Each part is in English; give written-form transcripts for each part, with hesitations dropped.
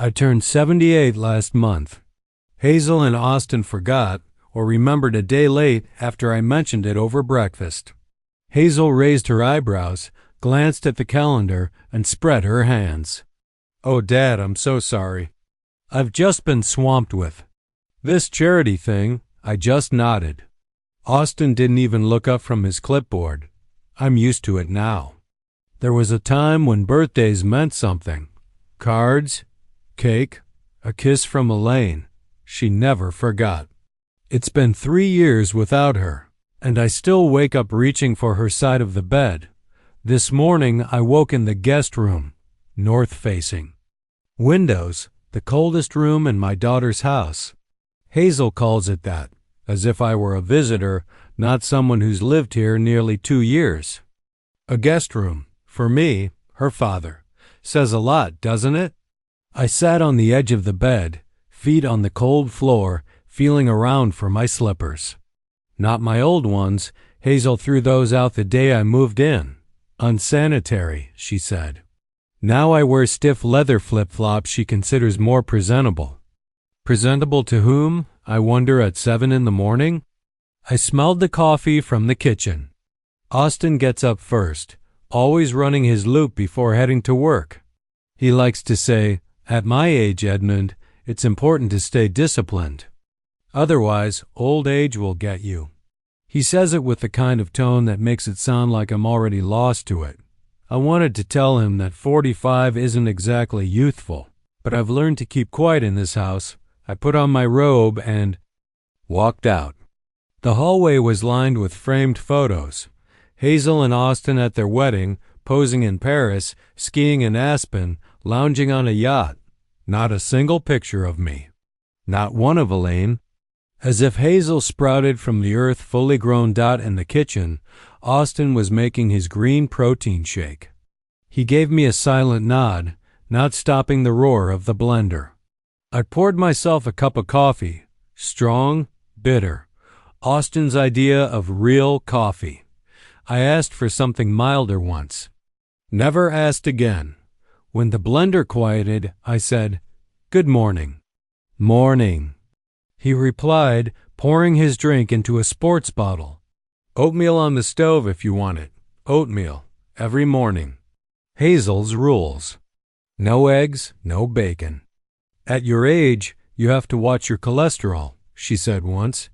I turned 78 last month. Hazel and Austin forgot or remembered a day late after I mentioned it over breakfast. Hazel raised her eyebrows, glanced at the calendar, and spread her hands. "Oh, Dad, I'm so sorry. I've just been swamped with this charity thing." I just nodded. Austin didn't even look up from his clipboard. I'm used to it now. There was a time when birthdays meant something. Cards, cake, a kiss from Elaine. She never forgot. It's been 3 years without her, and I still wake up reaching for her side of the bed. This morning I woke in the guest room, north-facing. Windows, the coldest room in my daughter's house. Hazel calls it that, as if I were a visitor, not someone who's lived here nearly 2 years. A guest room, for me, her father, says a lot, doesn't it? I sat on the edge of the bed, feet on the cold floor, feeling around for my slippers. Not my old ones. Hazel threw those out the day I moved in. Unsanitary, she said. Now I wear stiff leather flip-flops she considers more presentable. Presentable to whom, I wonder, at 7 in the morning? I smelled the coffee from the kitchen. Austin gets up first, always running his loop before heading to work. He likes to say, "At my age, Edmund, it's important to stay disciplined. Otherwise, old age will get you." He says it with the kind of tone that makes it sound like I'm already lost to it. I wanted to tell him that 45 isn't exactly youthful, but I've learned to keep quiet in this house. I put on my robe and walked out. The hallway was lined with framed photos. Hazel and Austin at their wedding, posing in Paris, skiing in Aspen, lounging on a yacht. Not a single picture of me. Not one of Elaine. As if Hazel sprouted from the earth fully grown dot in the kitchen, Austin was making his green protein shake. He gave me a silent nod, not stopping the roar of the blender. I poured myself a cup of coffee, strong, bitter. Austin's idea of real coffee. I asked for something milder once. Never asked again. When the blender quieted, I said, "Good morning." "Morning," he replied, pouring his drink into a sports bottle. "Oatmeal on the stove if you want it. Oatmeal, every morning. Hazel's rules. No eggs, no bacon. At your age, you have to watch your cholesterol," she said once.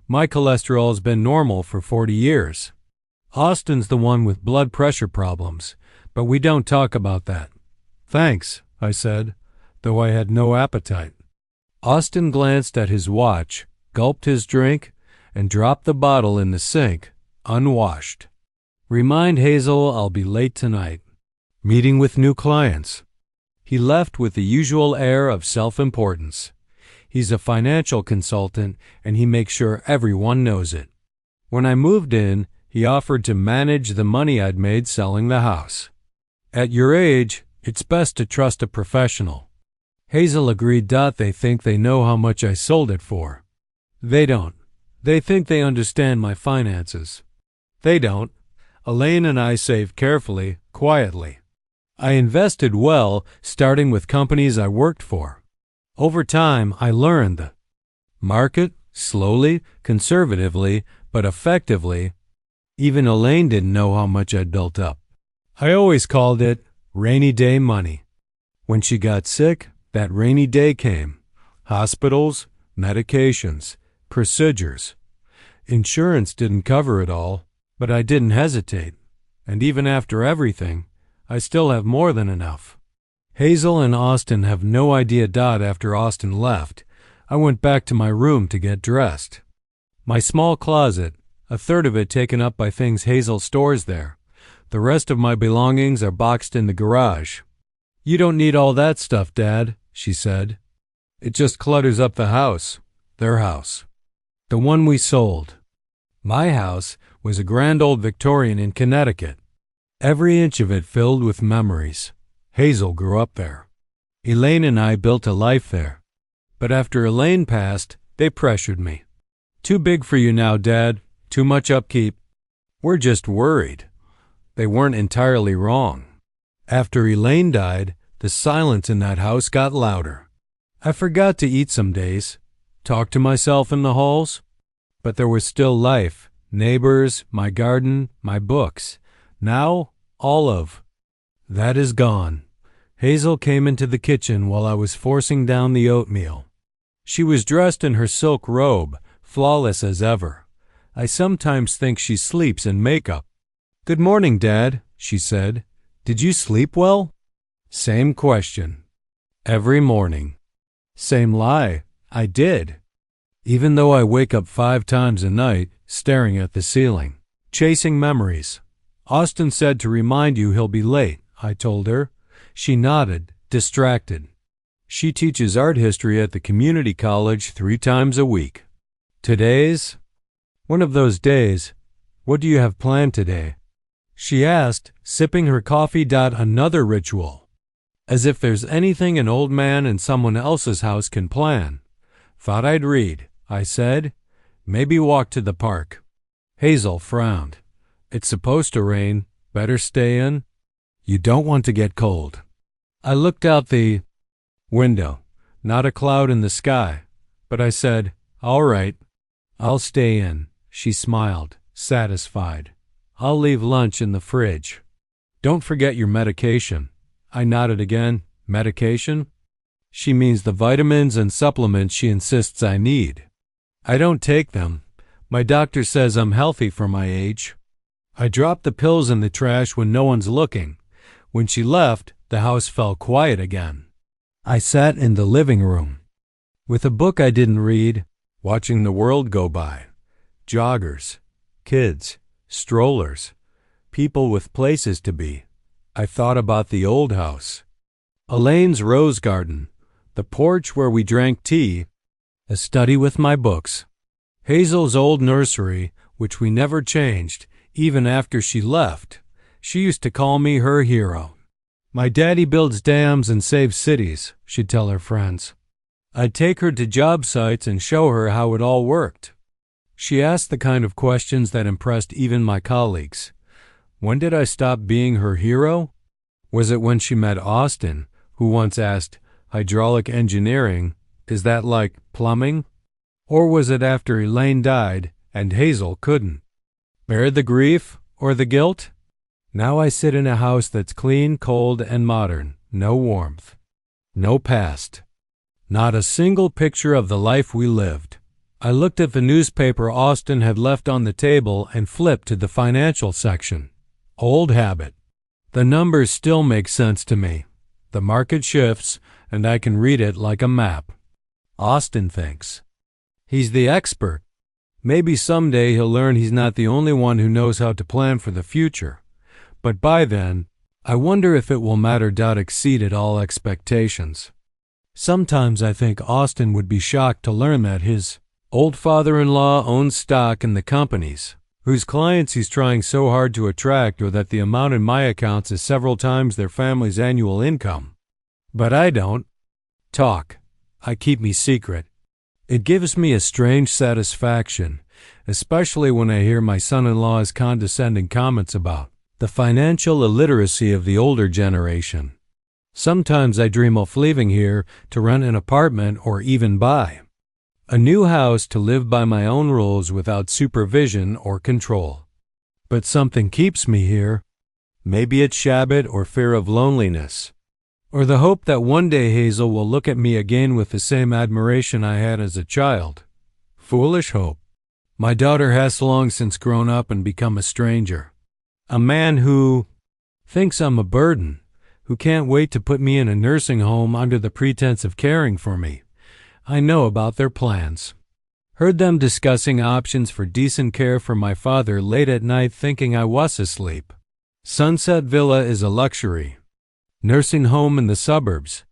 My cholesterol's been normal for 40 years. Austin's the one with blood pressure problems, but we don't talk about that. "Thanks," I said, though I had no appetite. Austin glanced at his watch, gulped his drink, and dropped the bottle in the sink, unwashed. "Remind Hazel I'll be late tonight. Meeting with new clients." He left with the usual air of self-importance. He's a financial consultant, and he makes sure everyone knows it. When I moved in, he offered to manage the money I'd made selling the house. At your age, it's best to trust a professional. Hazel agreed. They think they know how much I sold it for. They don't. They think they understand my finances. They don't. Elaine and I save carefully, quietly. I invested well, starting with companies I worked for. Over time, I learned the market, slowly, conservatively, but effectively. Even Elaine didn't know how much I'd built up. I always called it rainy day money. When she got sick, that rainy day came. Hospitals, medications, procedures. Insurance didn't cover it all, but I didn't hesitate. And even after everything, I still have more than enough. Hazel and Austin have no idea. After Austin left, I went back to my room to get dressed. My small closet, a third of it taken up by things Hazel stores there. The rest of my belongings are boxed in the garage. "You don't need all that stuff, Dad," she said. "It just clutters up the house." Their house. The one we sold. My house was a grand old Victorian in Connecticut. Every inch of it filled with memories. Hazel grew up there. Elaine and I built a life there. But after Elaine passed, they pressured me. "Too big for you now, Dad. Too much upkeep." "We're just worried." They weren't entirely wrong. After Elaine died, The silence in that house got louder. I forgot to eat some days, talk to myself in the halls. But there was still life, neighbors, my garden, my books. Now, all of that is gone. Hazel came into the kitchen while I was forcing down the oatmeal. She was dressed in her silk robe, flawless as ever. I sometimes think she sleeps in makeup. "Good morning, Dad," she said. "Did you sleep well?" Same question. Every morning. Same lie. I did. Even though I wake up 5 times a night, staring at the ceiling, chasing memories. "Austin said to remind you he'll be late," I told her. She nodded, distracted. She teaches art history at the community college 3 times a week. Today's one of those days. "What do you have planned today?" she asked, sipping her coffee. "Another ritual. As if there's anything an old man in someone else's house can plan." "Thought I'd read," I said. "Maybe walk to the park." Hazel frowned. "It's supposed to rain. Better stay in." "You don't want to get cold." I looked out the window. Not a cloud in the sky. But I said, "All right, I'll stay in." She smiled, satisfied. "I'll leave lunch in the fridge." "Don't forget your medication." I nodded again. "Medication?" She means the vitamins and supplements she insists I need. I don't take them. My doctor says I'm healthy for my age. I dropped the pills in the trash when no one's looking. When she left, the house fell quiet again. I sat in the living room with a book I didn't read, watching the world go by. Joggers, kids, strollers, people with places to be. I thought about the old house, Elaine's rose garden, the porch where we drank tea, a study with my books, Hazel's old nursery, which we never changed, even after she left. She used to call me her hero. "My daddy builds dams and saves cities," she'd tell her friends. I'd take her to job sites and show her how it all worked. She asked the kind of questions that impressed even my colleagues. When did I stop being her hero? Was it when she met Austin, who once asked, "Hydraulic engineering, is that like plumbing?" Or was it after Elaine died and Hazel couldn't bear the grief or the guilt? Now I sit in a house that's clean, cold, and modern. No warmth. No past. Not a single picture of the life we lived. I looked at the newspaper Austin had left on the table and flipped to the financial section. Old habit. The numbers still make sense to me. The market shifts, and I can read it like a map. Austin thinks he's the expert. Maybe someday he'll learn he's not the only one who knows how to plan for the future. But by then, I wonder if it will matter. Exceeded all expectations. Sometimes I think Austin would be shocked to learn that his old father-in-law owns stock in the companies whose clients he's trying so hard to attract, or that the amount in my accounts is several times their family's annual income. But I don't talk. I keep me secret. It gives me a strange satisfaction, especially when I hear my son-in-law's condescending comments about the financial illiteracy of the older generation. Sometimes I dream of leaving here to rent an apartment or even buy a new house to live by my own rules without supervision or control. But something keeps me here. Maybe it's habit or fear of loneliness, or the hope that one day Hazel will look at me again with the same admiration I had as a child. Foolish hope. My daughter has long since grown up and become a stranger. A man who thinks I'm a burden, who can't wait to put me in a nursing home under the pretense of caring for me. I know about their plans. Heard them discussing options for decent care for my father late at night, thinking I was asleep. Sunset Villa is a luxury. Nursing home in the suburbs.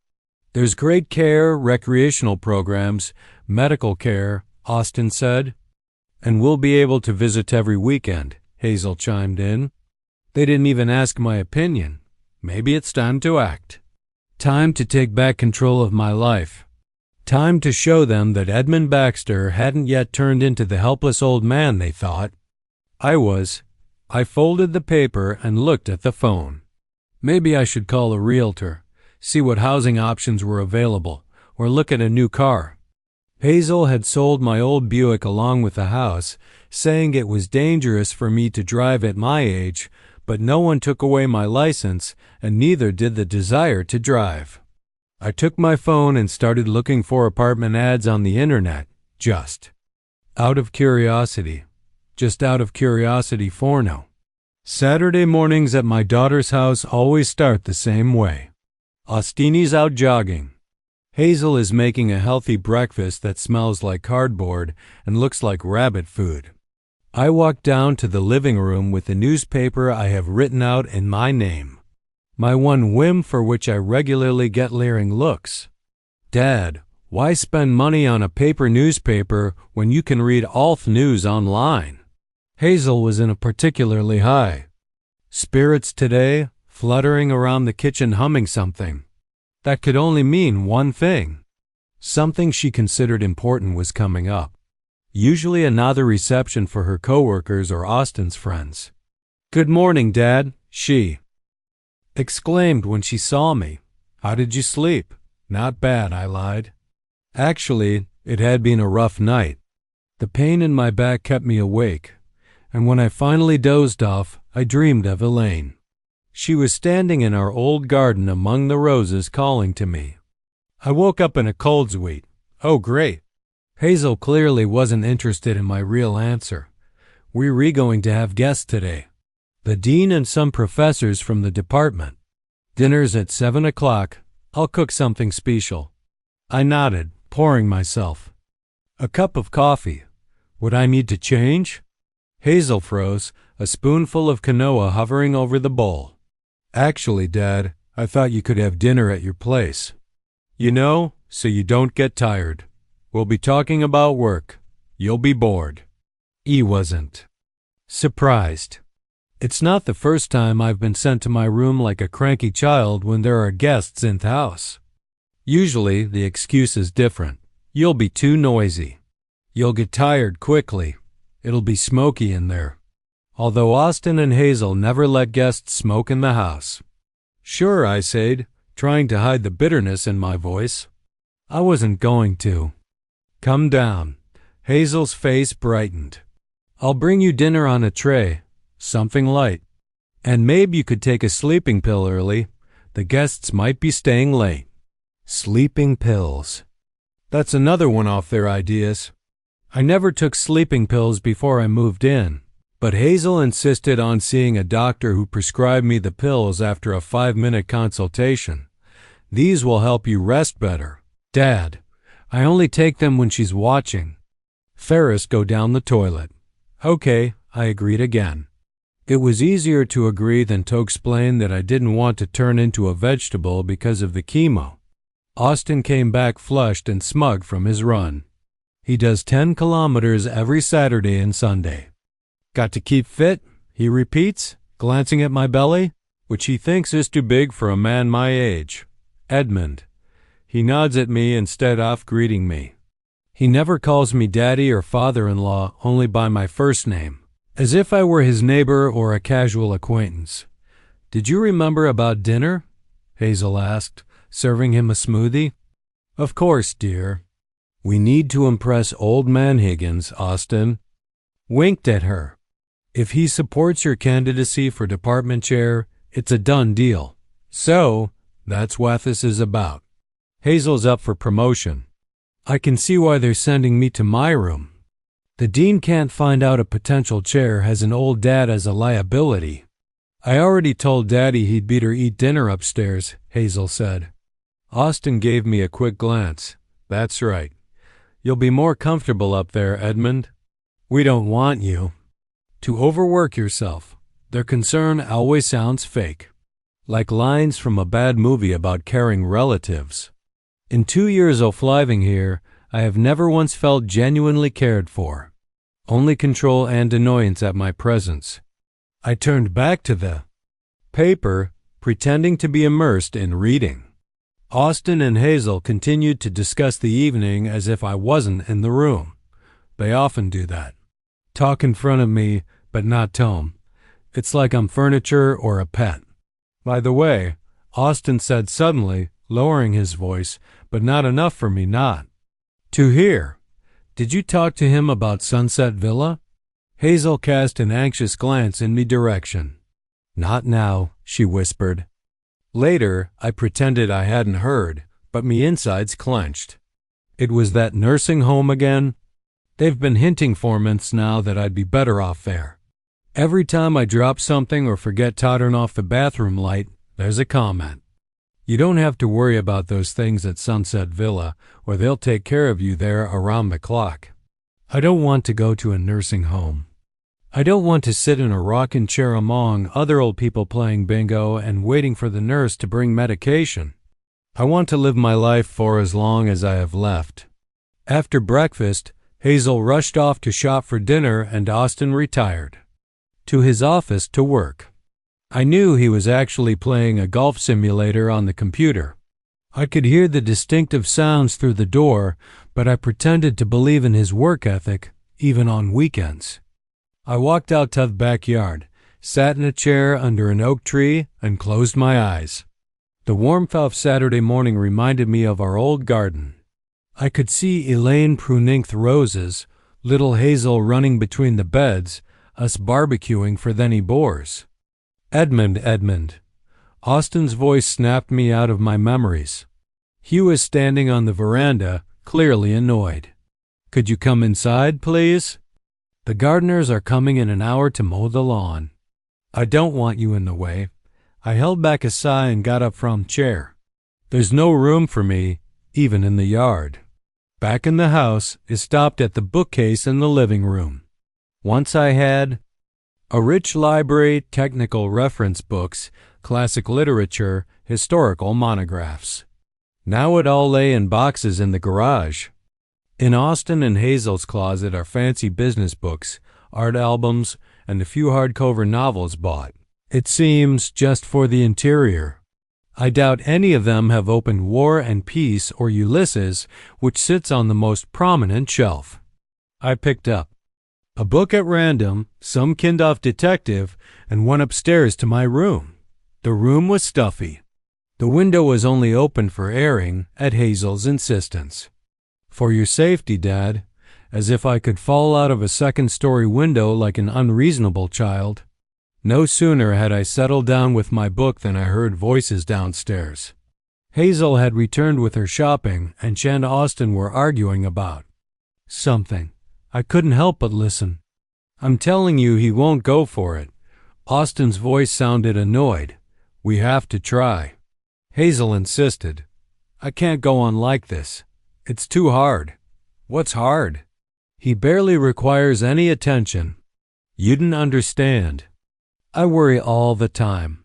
There's great care, recreational programs, medical care, Austin said. And we'll be able to visit every weekend, Hazel chimed in. They didn't even ask my opinion. Maybe it's time to act. Time to take back control of my life. Time to show them that Edmund Baxter hadn't yet turned into the helpless old man they thought I was. I folded the paper and looked at the phone. Maybe I should call a realtor, see what housing options were available, or look at a new car. Hazel had sold my old Buick along with the house, saying it was dangerous for me to drive at my age, but no one took away my license, and neither did the desire to drive. I took my phone and started looking for apartment ads on the internet, just out of curiosity for now. Saturday mornings at my daughter's house always start the same way. Austini's out jogging. Hazel is making a healthy breakfast that smells like cardboard and looks like rabbit food. I walk down to the living room with the newspaper I have written out in my name. My one whim for which I regularly get leering looks. Dad, why spend money on a paper newspaper when you can read Alf News online? Hazel was in a particularly high spirits today, fluttering around the kitchen humming something. That could only mean one thing. Something she considered important was coming up. Usually another reception for her coworkers or Austin's friends. "Good morning, Dad," she exclaimed when she saw me. "How did you sleep?" "Not bad," I lied. Actually, it had been a rough night. The pain in my back kept me awake, and when I finally dozed off, I dreamed of Elaine. She was standing in our old garden among the roses calling to me. I woke up in a cold sweat. Oh, great. Hazel clearly wasn't interested in my real answer. We're going to have guests today. The dean and some professors from the department. Dinner's at 7 o'clock. I'll cook something special. I nodded, pouring myself a cup of coffee. Would I need to change? Hazel froze, a spoonful of quinoa hovering over the bowl. Actually, Dad, I thought you could have dinner at your place. You know, so you don't get tired. We'll be talking about work. You'll be bored. E wasn't surprised. It's not the first time I've been sent to my room like a cranky child when there are guests in the house. Usually, the excuse is different. You'll be too noisy. You'll get tired quickly. It'll be smoky in there. Although Austin and Hazel never let guests smoke in the house. Sure, I said, trying to hide the bitterness in my voice. I wasn't going to. Come down. Hazel's face brightened. I'll bring you dinner on a tray. Something light. And maybe you could take a sleeping pill early. The guests might be staying late. Sleeping pills. That's another one off their ideas. I never took sleeping pills before I moved in, but Hazel insisted on seeing a doctor who prescribed me the pills after a 5-minute consultation. These will help you rest better. Dad, I only take them when she's watching. Ferris, go down the toilet. Okay, I agreed again. It was easier to agree than to explain that I didn't want to turn into a vegetable because of the chemo. Austin came back flushed and smug from his run. He does 10 kilometers every Saturday and Sunday. Got to keep fit, he repeats, glancing at my belly, which he thinks is too big for a man my age. Edmund. He nods at me instead of greeting me. He never calls me daddy or father-in-law, only by my first name, as if I were his neighbor or a casual acquaintance. Did you remember about dinner? Hazel asked, serving him a smoothie. Of course, dear. We need to impress old man Higgins, Austin. Winked at her. If he supports your candidacy for department chair, it's a done deal. So, that's what this is about. Hazel's up for promotion. I can see why they're sending me to my room. The dean can't find out a potential chair has an old dad as a liability. I already told Daddy he'd beat her eat dinner upstairs, Hazel said. Austin gave me a quick glance. That's right. You'll be more comfortable up there, Edmund. We don't want you to overwork yourself. Their concern always sounds fake, like lines from a bad movie about caring relatives. In 2 years of living here, I have never once felt genuinely cared for. Only control and annoyance at my presence. I turned back to the paper, pretending to be immersed in reading. Austin and Hazel continued to discuss the evening as if I wasn't in the room. They often do that. Talk in front of me, but not tone. It's like I'm furniture or a pet. By the way, Austin said suddenly, lowering his voice, but not enough for me not to hear. Did you talk to him about Sunset Villa? Hazel cast an anxious glance in my direction. Not now, she whispered. Later, I pretended I hadn't heard, but me insides clenched. It was that nursing home again. They've been hinting for months now that I'd be better off there. Every time I drop something or forget to turn off the bathroom light, there's a comment. You don't have to worry about those things at Sunset Villa, or they'll take care of you there around the clock. I don't want to go to a nursing home. I don't want to sit in a rocking chair among other old people playing bingo and waiting for the nurse to bring medication. I want to live my life for as long as I have left. After breakfast, Hazel rushed off to shop for dinner and Austin retired to his office to work. I knew he was actually playing a golf simulator on the computer. I could hear the distinctive sounds through the door, but I pretended to believe in his work ethic, even on weekends. I walked out to the backyard, sat in a chair under an oak tree, and closed my eyes. The warmth of Saturday morning reminded me of our old garden. I could see Elaine pruning the roses, little Hazel running between the beds, us barbecuing for any boars. Edmund. Austin's voice snapped me out of my memories. He was standing on the veranda, clearly annoyed. Could you come inside, please? The gardeners are coming in an hour to mow the lawn. I don't want you in the way. I held back a sigh and got up from the chair. There's no room for me, even in the yard. Back in the house, I stopped at the bookcase in the living room. Once I had a rich library, technical reference books, classic literature, historical monographs. Now it all lay in boxes in the garage. In Austin and Hazel's closet are fancy business books, art albums, and a few hardcover novels bought, it seems, just for the interior. I doubt any of them have opened War and Peace or Ulysses, which sits on the most prominent shelf. I picked up a book at random, some kind of detective, and went upstairs to my room. The room was stuffy. The window was only open for airing, at Hazel's insistence. For your safety, Dad, as if I could fall out of a second-story window like an unreasonable child. No sooner had I settled down with my book than I heard voices downstairs. Hazel had returned with her shopping, and she and Austin were arguing about something. I couldn't help but listen. I'm telling you he won't go for it. Austin's voice sounded annoyed. We have to try. Hazel insisted. I can't go on like this. It's too hard. What's hard? He barely requires any attention. You didn't understand. I worry all the time.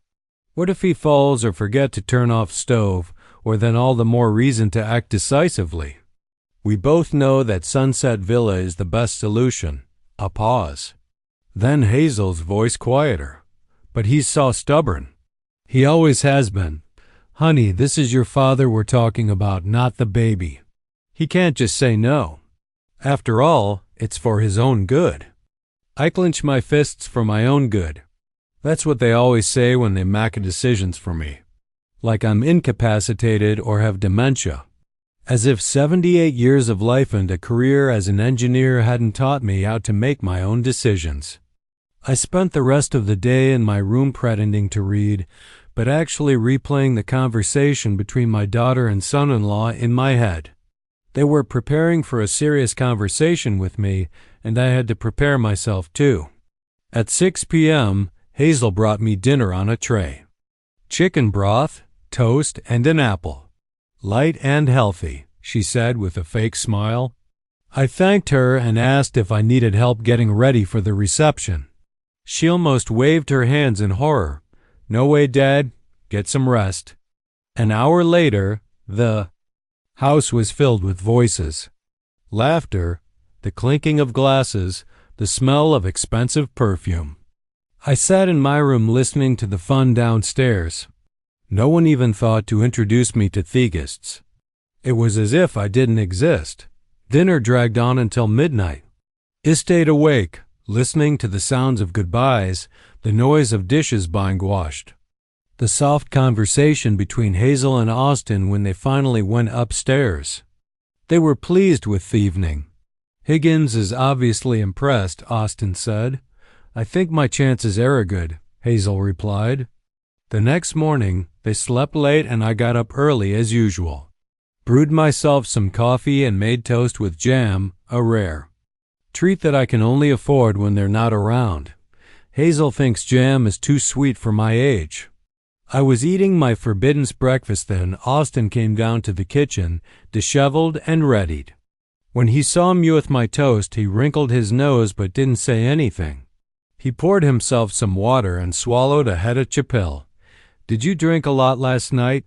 What if he falls or forget to turn off stove, or then all the more reason to act decisively? We both know that Sunset Villa is the best solution. A pause. Then Hazel's voice quieter. But he's so stubborn. He always has been. Honey, this is your father we're talking about, not the baby. He can't just say no. After all, it's for his own good. I clench my fists for my own good. That's what they always say when they make decisions for me. Like I'm incapacitated or have dementia. As if 78 years of life and a career as an engineer hadn't taught me how to make my own decisions. I spent the rest of the day in my room pretending to read, but actually replaying the conversation between my daughter and son-in-law in my head. They were preparing for a serious conversation with me, and I had to prepare myself too. At 6 p.m., Hazel brought me dinner on a tray. Chicken broth, toast, and an apple. Light and healthy, she said with a fake smile. I thanked her and asked if I needed help getting ready for the reception. She almost waved her hands in horror. No way, Dad. Get some rest. An hour later, the house was filled with voices. Laughter, the clinking of glasses, the smell of expensive perfume. I sat in my room listening to the fun downstairs. No one even thought to introduce me to thegists. It was as if I didn't exist. Dinner dragged on until midnight. I stayed awake, listening to the sounds of goodbyes, the noise of dishes being washed. the soft conversation between Hazel and Austin when they finally went upstairs. They were pleased with the evening. "Higgins is obviously impressed," Austin said. "I think my chances are good," Hazel replied. The next morning, they slept late and I got up early as usual. Brewed myself some coffee and made toast with jam, a rare treat that I can only afford when they're not around. Hazel thinks jam is too sweet for my age. I was eating my forbidden breakfast then Austin came down to the kitchen, disheveled and readied. When he saw me with my toast, he wrinkled his nose but didn't say anything. He poured himself some water and swallowed a head of chipil. "Did you drink a lot last night?"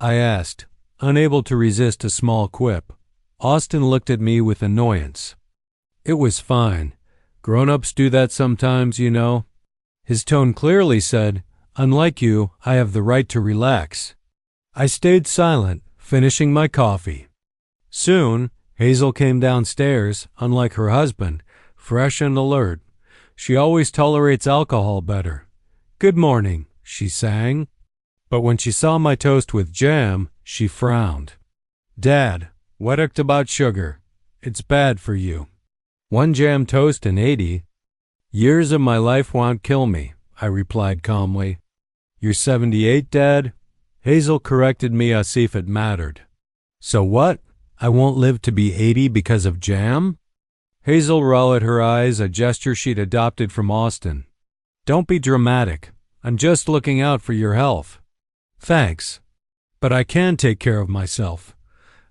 I asked, unable to resist a small quip. Austin looked at me with annoyance. "It was fine. Grown-ups do that sometimes, you know." His tone clearly said, "Unlike you, I have the right to relax." I stayed silent, finishing my coffee. Soon, Hazel came downstairs, unlike her husband, fresh and alert. She always tolerates alcohol better. "Good morning," she sang. But when she saw my toast with jam, she frowned. "Dad, what about sugar? It's bad for you." "One jam toast and 80 years of my life won't kill me," I replied calmly. "You're 78, Dad?" Hazel corrected me as if it mattered. "So what? I won't live to be 80 because of jam?" Hazel rolled her eyes, a gesture she'd adopted from Austin. "Don't be dramatic. I'm just looking out for your health." "Thanks. But I can take care of myself,"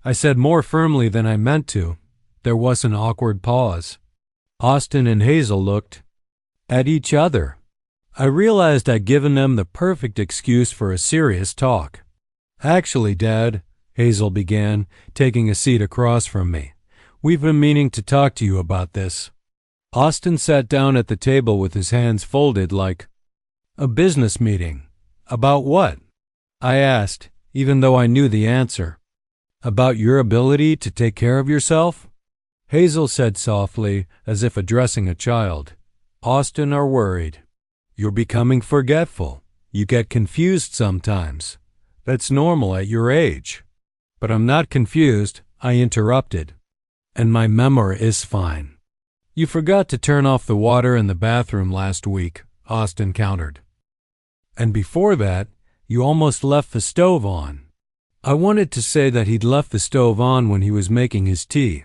I said more firmly than I meant to. There was an awkward pause. Austin and Hazel looked at each other. I realized I'd given them the perfect excuse for a serious talk. "Actually, Dad," Hazel began, taking a seat across from me, "we've been meaning to talk to you about this." Austin sat down at the table with his hands folded like a business meeting. "About what?" I asked, even though I knew the answer. "About your ability to take care of yourself?" Hazel said softly, as if addressing a child. "Austin are worried. You're becoming forgetful. You get confused sometimes. That's normal at your age." "But I'm not confused," I interrupted. "And my memory is fine." "You forgot to turn off the water in the bathroom last week," Austin countered. "And before that, you almost left the stove on." I wanted to say that he'd left the stove on when he was making his tea,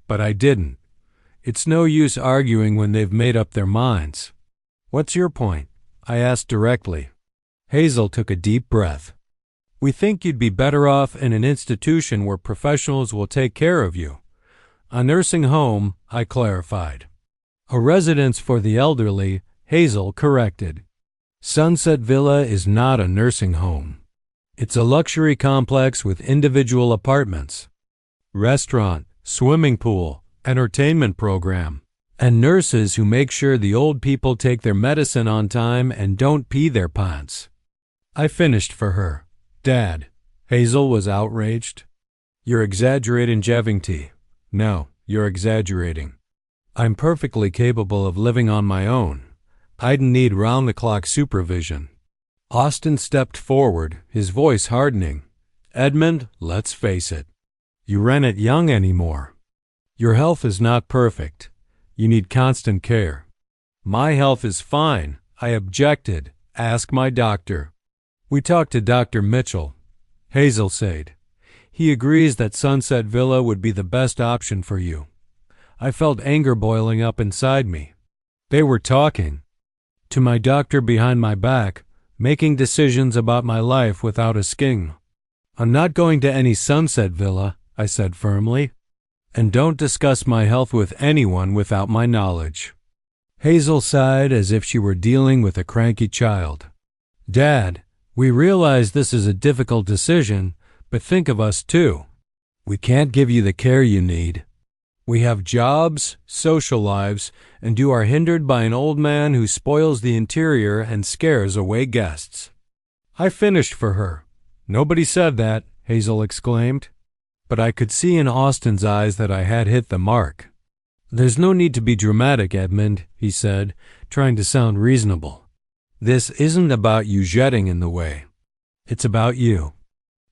but I didn't. It's no use arguing when they've made up their minds. "What's your point?" I asked directly. Hazel took a deep breath. "We think you'd be better off in an institution where professionals will take care of you." "A nursing home," I clarified. "A residence for the elderly," Hazel corrected. Sunset Villa is not a nursing home. It's a luxury complex with individual apartments, restaurant, swimming pool, entertainment program, and nurses who make sure the old people take their medicine on time and don't pee their pants." I finished for her. "Dad," Hazel was outraged. "You're exaggerating, Jevingty." "No, you're exaggerating. I'm perfectly capable of living on my own. I'd need round-the-clock supervision." Austin stepped forward, his voice hardening. "Edmund, let's face it. You aren't young anymore. Your health is not perfect. You need constant care." "My health is fine," I objected. "Ask my doctor." "We talked to Dr. Mitchell," Hazel said. "He agrees that Sunset Villa would be the best option for you." I felt anger boiling up inside me. They were talking to my doctor behind my back, making decisions about my life without a sting. "I'm not going to any Sunset Villa," I said firmly. "And don't discuss my health with anyone without my knowledge." Hazel sighed as if she were dealing with a cranky child. "Dad, we realize this is a difficult decision, but think of us too. We can't give you the care you need. We have jobs, social lives, and you are hindered by an old man who spoils the interior and scares away guests." I finished for her. "Nobody said that," Hazel exclaimed. But I could see in Austin's eyes that I had hit the mark. "There's no need to be dramatic, Edmund," he said, trying to sound reasonable. This isn't about you jetting in the way. It's about you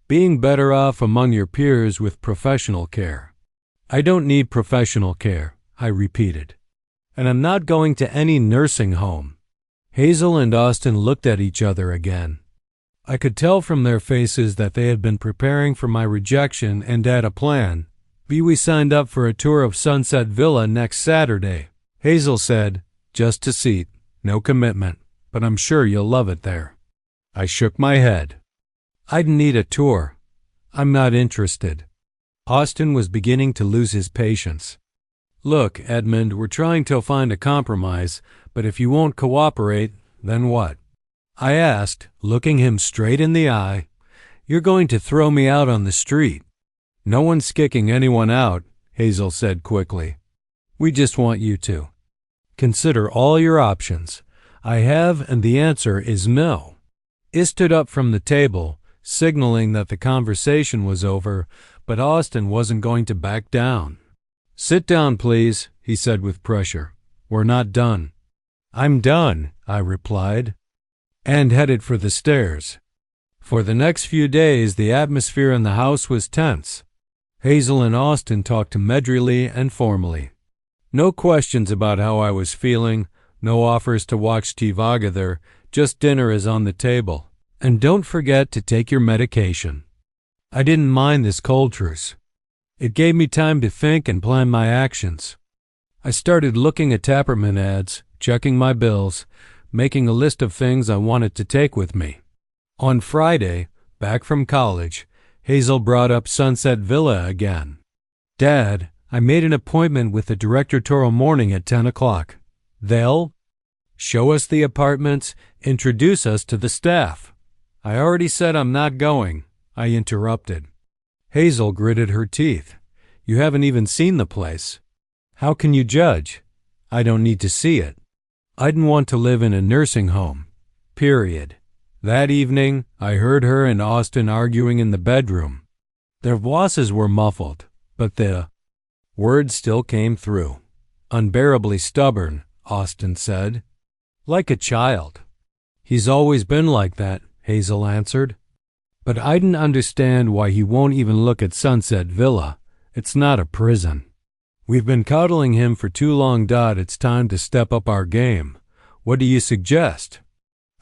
being better off among your peers with professional care. I don't need professional care, I repeated. And I'm not going to any nursing home. Hazel and Austin looked at each other again. I could tell from their faces that they had been preparing for my rejection and had a plan. We signed up for a tour of Sunset Villa next Saturday. Hazel said, just a seat, no commitment, but I'm sure you'll love it there. I shook my head. I'd need a tour. I'm not interested. Austin was beginning to lose his patience. Look, Edmund, we're trying to find a compromise, but if you won't cooperate, then what? I asked, looking him straight in the eye. You're going to throw me out on the street. No one's kicking anyone out, Hazel said quickly. We just want you to consider all your options. I have, and the answer is no. He stood up from the table, signaling that the conversation was over, but Austin wasn't going to back down. Sit down, please, he said with pressure. We're not done. I'm done, I replied, and headed for the stairs. For the next few days, the atmosphere in the house was tense. Hazel and Austin talked medrily and formally. No questions about how I was feeling, no offers to watch together, just dinner is on the table. And don't forget to take your medication. I didn't mind this cold truce. It gave me time to think and plan my actions. I started looking at Tapperman ads, checking my bills, making a list of things I wanted to take with me. On Friday, back from college, Hazel brought up Sunset Villa again. Dad, I made an appointment with the director tomorrow morning at 10 o'clock. They'll show us the apartments, introduce us to the staff. I already said I'm not going, I interrupted. Hazel gritted her teeth. You haven't even seen the place. How can you judge? I don't need to see it. I didn't want to live in a nursing home. Period. That evening, I heard her and Austin arguing in the bedroom. Their voices were muffled, but the words still came through. Unbearably stubborn, Austin said. Like a child. He's always been like that, Hazel answered. But I didn't understand why he won't even look at Sunset Villa. It's not a prison. We've been coddling him for too long, It's time to step up our game. What do you suggest?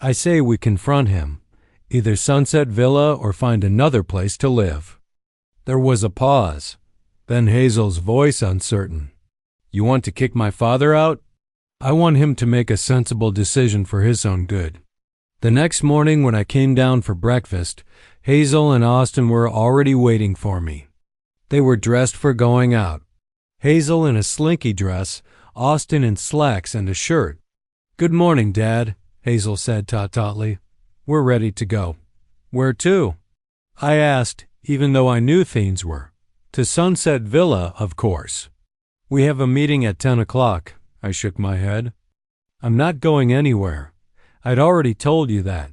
I say we confront him. Either Sunset Villa or find another place to live. There was a pause. Then Hazel's voice uncertain. You want to kick my father out? I want him to make a sensible decision for his own good. The next morning when I came down for breakfast, Hazel and Austin were already waiting for me. They were dressed for going out. Hazel in a slinky dress, Austin in slacks and a shirt. Good morning, Dad, Hazel said tautly. We're ready to go. Where to? I asked, even though I knew things were. To Sunset Villa, of course. We have a meeting at 10 o'clock, I shook my head. I'm not going anywhere. I'd already told you that.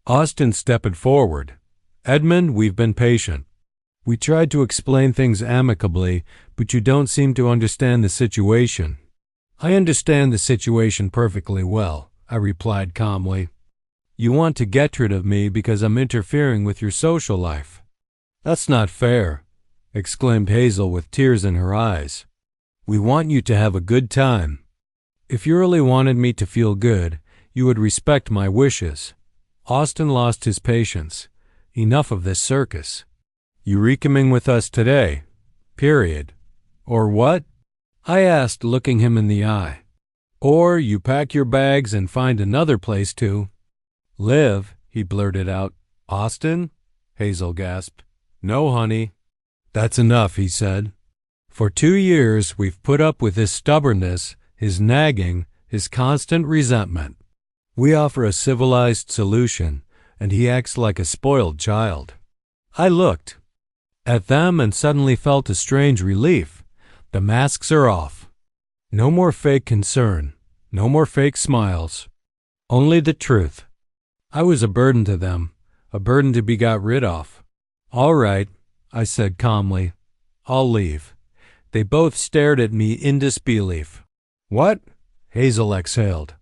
Austin stepped forward. Edmund, we've been patient. We tried to explain things amicably, but you don't seem to understand the situation. I understand the situation perfectly well, I replied calmly. You want to get rid of me because I'm interfering with your social life. That's not fair, exclaimed Hazel with tears in her eyes. We want you to have a good time. If you really wanted me to feel good, you would respect my wishes. Austin lost his patience. Enough of this circus. You recoming with us today? Period. Or what? I asked, looking him in the eye. Or you pack your bags and find another place to live, he blurted out. Austin? Hazel gasped. No, honey. That's enough, he said. For 2 years we've put up with his stubbornness, his nagging, his constant resentment. We offer a civilized solution, and he acts like a spoiled child. I looked at them and suddenly felt a strange relief. The masks are off. No more fake concern, no more fake smiles. Only the truth. I was a burden to them, a burden to be got rid of. All right, I said calmly. I'll leave. They both stared at me in disbelief. What? Hazel exhaled.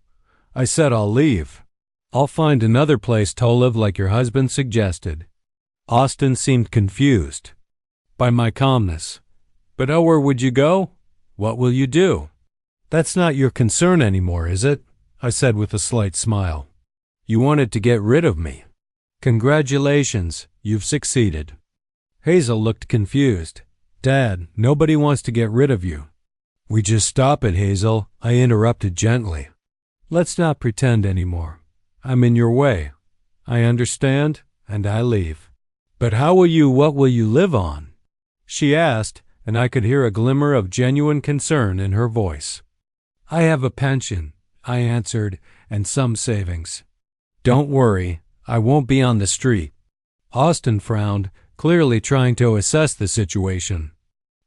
I said I'll leave. I'll find another place to live like your husband suggested. Austin seemed confused by my calmness. But where would you go? What will you do? That's not your concern anymore, is it? I said with a slight smile. You wanted to get rid of me. Congratulations, you've succeeded. Hazel looked confused. Dad, nobody wants to get rid of you. We just stop it, Hazel, I interrupted gently. Let's not pretend anymore. I'm in your way. I understand, and I leave. But what will you live on? She asked, and I could hear a glimmer of genuine concern in her voice. I have a pension, I answered, and some savings. Don't worry, I won't be on the street. Austin frowned, clearly trying to assess the situation.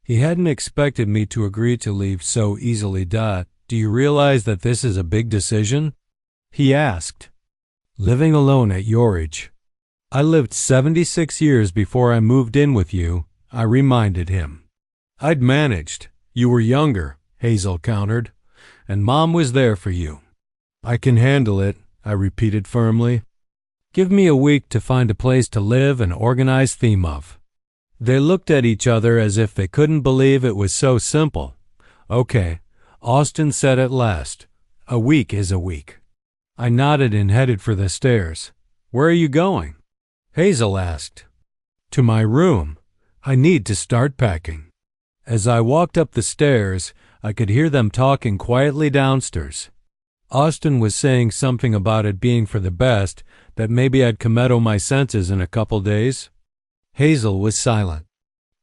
He hadn't expected me to agree to leave so easily. Do you realize that this is a big decision? He asked. Living alone at your age. I lived 76 years before I moved in with you, I reminded him. I'd managed. You were younger, Hazel countered, and Mom was there for you. I can handle it, I repeated firmly. Give me a week to find a place to live and organize theme of. They looked at each other as if they couldn't believe it was so simple. Okay, Austin said at last. A week is a week. I nodded and headed for the stairs. Where are you going? Hazel asked. To my room. I need to start packing. As I walked up the stairs, I could hear them talking quietly downstairs. Austin was saying something about it being for the best, that maybe I'd come out of my senses in a couple days. Hazel was silent.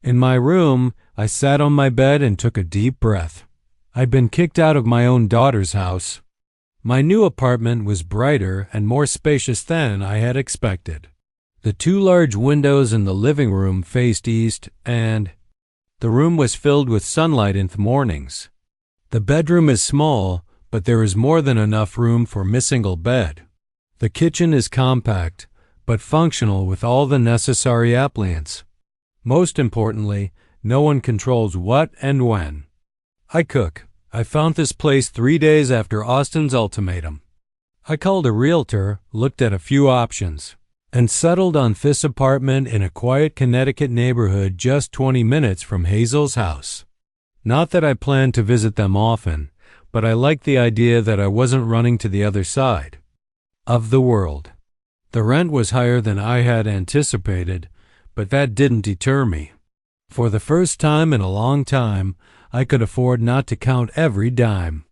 In my room, I sat on my bed and took a deep breath. I'd been kicked out of my own daughter's house. My new apartment was brighter and more spacious than I had expected. The two large windows in the living room faced east, and the room was filled with sunlight in the mornings. The bedroom is small, but there is more than enough room for a single bed. The kitchen is compact, but functional with all the necessary appliances. Most importantly, no one controls what and when. I cook. I found this place 3 days after Austin's ultimatum. I called a realtor, looked at a few options, and settled on this apartment in a quiet Connecticut neighborhood just 20 minutes from Hazel's house. Not that I planned to visit them often, but I liked the idea that I wasn't running to the other side of the world. The rent was higher than I had anticipated, but that didn't deter me. For the first time in a long time, I could afford not to count every dime.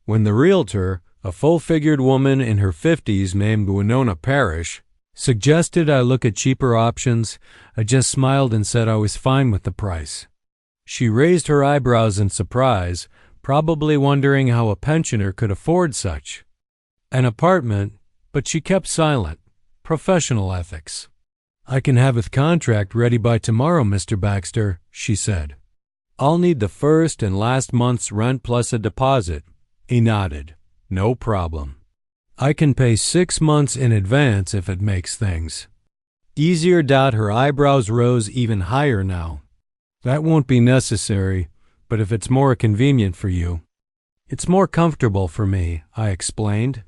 When the realtor, a full-figured woman in her 50s named Winona Parrish, suggested I look at cheaper options, I just smiled and said I was fine with the price. She raised her eyebrows in surprise, probably wondering how a pensioner could afford such an apartment, but she kept silent. Professional ethics. I can have a contract ready by tomorrow, Mr. Baxter, she said. I'll need the first and last month's rent plus a deposit. He nodded. No problem. I can pay 6 months in advance if it makes things easier. Her eyebrows rose even higher now. That won't be necessary, but if it's more convenient for you. It's more comfortable for me, I explained.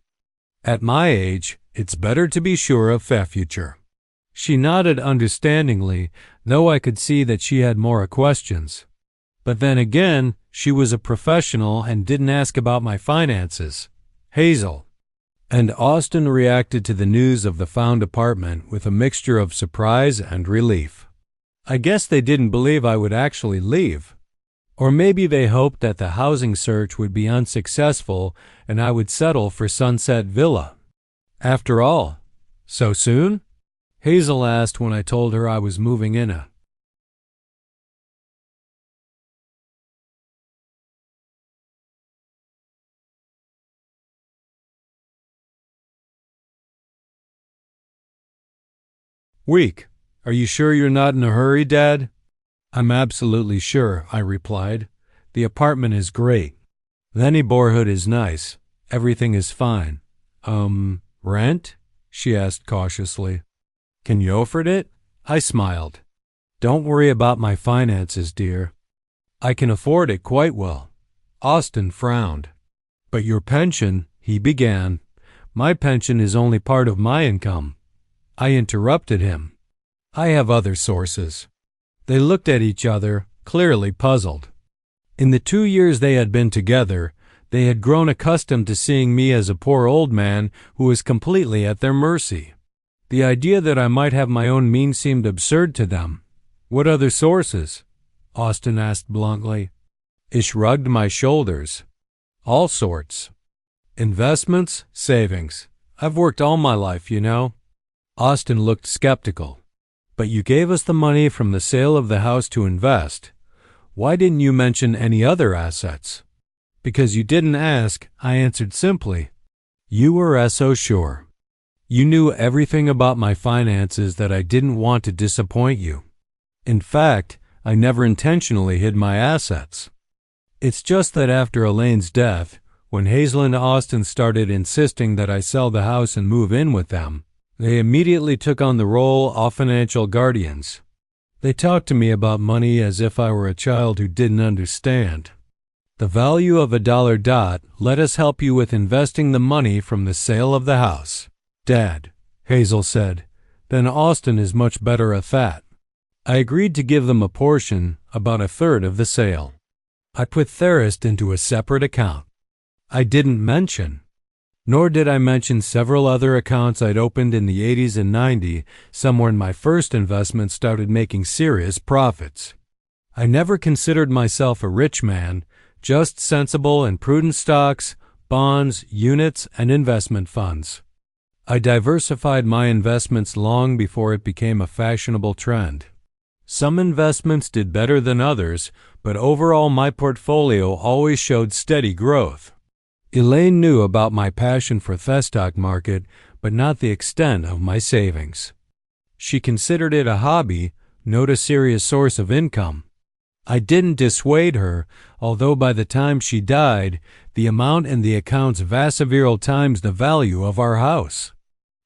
At my age, it's better to be sure of the future. She nodded understandingly, though I could see that she had more questions. But then again, she was a professional and didn't ask about my finances. Hazel. And Austin reacted to the news of the found apartment with a mixture of surprise and relief. I guess they didn't believe I would actually leave. Or maybe they hoped that the housing search would be unsuccessful and I would settle for Sunset Villa. After all, so soon? Hazel asked when I told her I was moving in a week. Are you sure you're not in a hurry, Dad? I'm absolutely sure, I replied. The apartment is great. The neighborhood is nice. Everything is fine. Rent? She asked cautiously. Can you afford it? I smiled. Don't worry about my finances, dear. I can afford it quite well. Austin frowned. But your pension, he began, My pension is only part of my income. I interrupted him. I have other sources. They looked at each other, clearly puzzled. In the 2 years they had been together, they had grown accustomed to seeing me as a poor old man who was completely at their mercy. The idea that I might have my own means seemed absurd to them. What other sources? Austin asked bluntly. I shrugged my shoulders. All sorts. Investments, savings. I've worked all my life, you know. Austin looked skeptical. But you gave us the money from the sale of the house to invest. Why didn't you mention any other assets? Because you didn't ask, I answered simply. You were so sure. You knew everything about my finances that I didn't want to disappoint you. In fact, I never intentionally hid my assets. It's just that after Elaine's death, when Hazel and Austin started insisting that I sell the house and move in with them, they immediately took on the role of financial guardians. They talked to me about money as if I were a child who didn't understand. The value of $1. Let us help you with investing the money from the sale of the house. Dad, Hazel said, then Austin is much better at that. I agreed to give them a portion, about a third of the sale. I put Therist into a separate account. I didn't mention, nor did I mention several other accounts I'd opened in the 80s and 90s, some when my first investment started making serious profits. I never considered myself a rich man, just sensible and prudent stocks, bonds, units, and investment funds. I diversified my investments long before it became a fashionable trend. Some investments did better than others, but overall my portfolio always showed steady growth. Elaine knew about my passion for the stock market, but not the extent of my savings. She considered it a hobby, not a serious source of income. I didn't dissuade her, although by the time she died, the amount in the accounts vast several times the value of our house.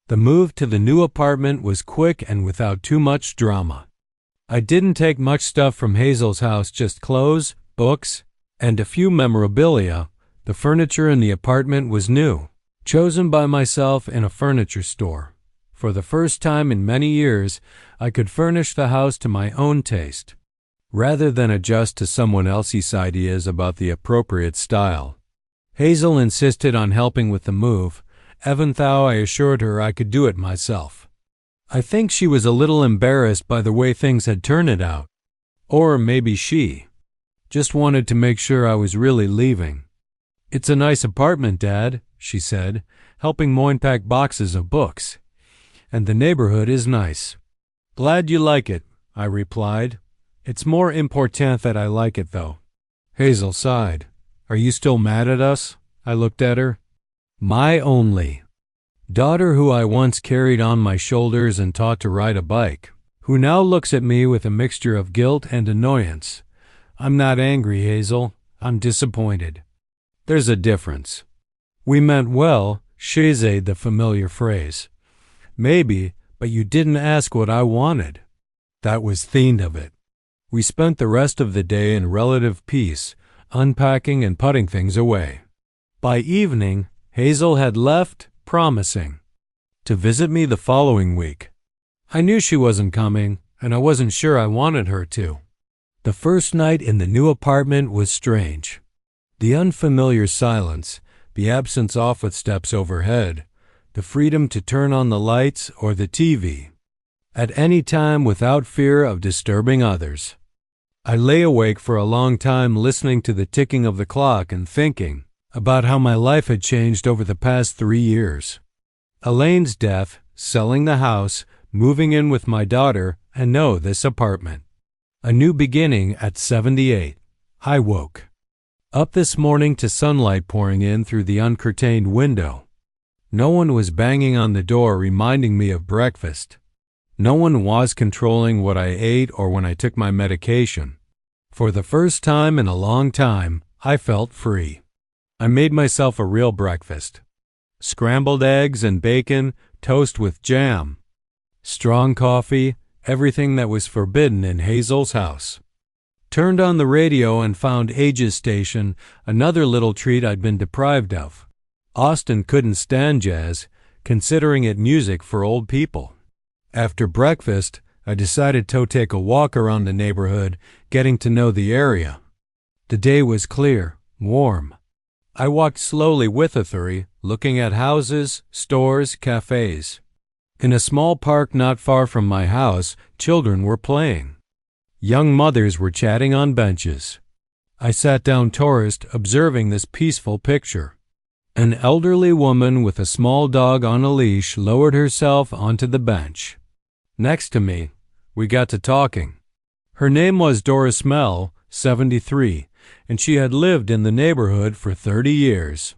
The move to the new apartment was quick and without too much drama. I didn't take much stuff from Hazel's house, just clothes, books, and a few memorabilia. The furniture in the apartment was new, chosen by myself in a furniture store. For the first time in many years, I could furnish the house to my own taste, rather than adjust to someone else's ideas about the appropriate style. Hazel insisted on helping with the move, even though I assured her I could do it myself. I think she was a little embarrassed by the way things had turned out. Or maybe she just wanted to make sure I was really leaving. It's a nice apartment, Dad, she said, helping Moyne pack boxes of books. And the neighborhood is nice. Glad you like it, I replied. It's more important that I like it, though. Hazel sighed. Are you still mad at us? I looked at her. My only daughter, who I once carried on my shoulders and taught to ride a bike, who now looks at me with a mixture of guilt and annoyance. I'm not angry, Hazel. I'm disappointed. There's a difference. We meant well, she said the familiar phrase. Maybe, but you didn't ask what I wanted. That was the end of it. We spent the rest of the day in relative peace, unpacking and putting things away. By evening, Hazel had left, promising to visit me the following week. I knew she wasn't coming, and I wasn't sure I wanted her to. The first night in the new apartment was strange. The unfamiliar silence, the absence of footsteps overhead, the freedom to turn on the lights or the TV at any time without fear of disturbing others. I lay awake for a long time listening to the ticking of the clock and thinking about how my life had changed over the past 3 years. Elaine's death, selling the house, moving in with my daughter, and this apartment. A new beginning at 78. I woke up this morning to sunlight pouring in through the uncurtained window. No one was banging on the door reminding me of breakfast. No one was controlling what I ate or when I took my medication. For the first time in a long time, I felt free. I made myself a real breakfast. Scrambled eggs and bacon, toast with jam, strong coffee, everything that was forbidden in Hazel's house. Turned on the radio and found Age's station, another little treat I'd been deprived of. Austin couldn't stand jazz, considering it music for old people. After breakfast, I decided to take a walk around the neighborhood, getting to know the area. The day was clear, warm. I walked slowly with authority, looking at houses, stores, cafes. In a small park not far from my house, children were playing. Young mothers were chatting on benches. I sat down tourist, observing this peaceful picture. An elderly woman with a small dog on a leash lowered herself onto the bench. Next to me, we got to talking. Her name was Doris Mell, 73, and she had lived in the neighborhood for 30 years.